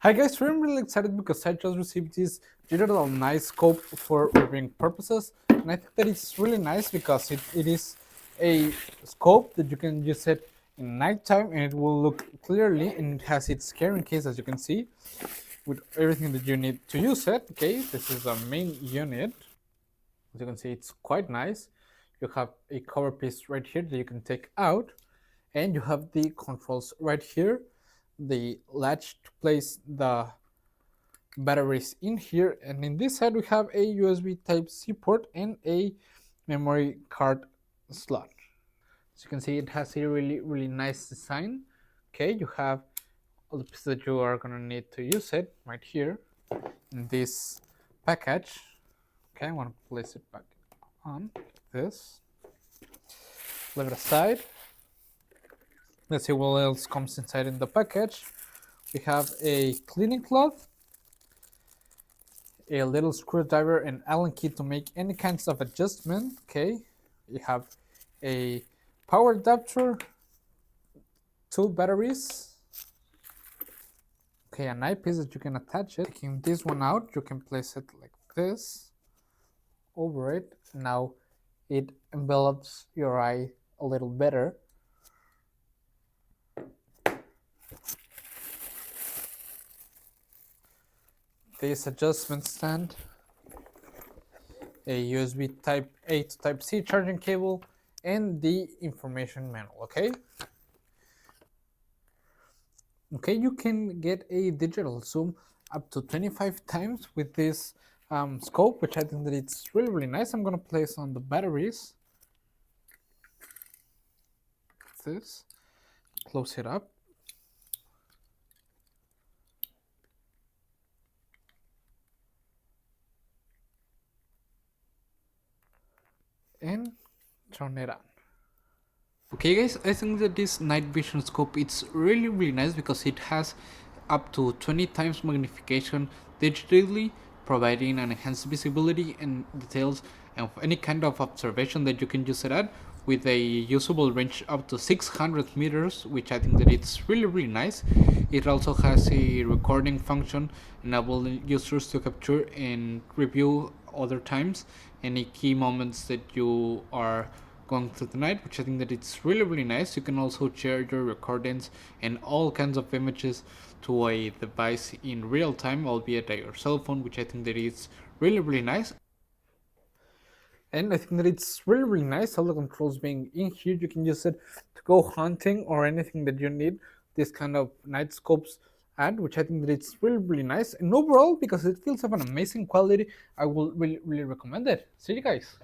Hi guys, I'm really excited because I just received this digital nice scope for reviewing purposes, and I think that it's really nice because it is a scope that you can use it in nighttime and it will look clearly, and it has its carrying case as you can see with everything that you need to use it. Okay, this is the main unit. As you can see, it's quite nice. You have a cover piece right here that you can take out, and you have the controls right here, the latch to place the batteries in here, and in this side we have a USB type C port and a memory card slot. As you can see, it has a really nice design. Okay, you have all the pieces that you are gonna need to use it right here in this package. Okay, I want to place it back on like this, leave it aside. Let's see what else comes inside in the package. We have a cleaning cloth, a little screwdriver and Allen key to make any kinds of adjustment. Okay, you have a power adapter, two batteries, okay, an eyepiece that you can attach it. Taking this one out, you can place it like this over it. Now it envelops your eye a little better. This adjustment stand, a USB type A to type C charging cable, and the information manual. Okay, you can get a digital zoom up to 25 times with this scope, which I think that it's really nice. I'm gonna place on the batteries. This, close it up. And turn it on. Okay guys, I think that this night vision scope it's really nice because it has up to 20 times magnification digitally, providing an enhanced visibility and details of any kind of observation that you can use it at, with a usable range up to 600 meters, which I think that it's really nice. It also has a recording function, enabling users to capture and review other times any key moments that you are going through the night, which I think that it's really nice. You can also share your recordings and all kinds of images to a device in real time, albeit at your cell phone, which I think that is really nice. And I think that it's really nice, all the controls being in here. You can use it to go hunting or anything that you need this kind of night scopes add, which I think that it's really nice. And overall, because it feels of an amazing quality, I will really recommend it. See you guys.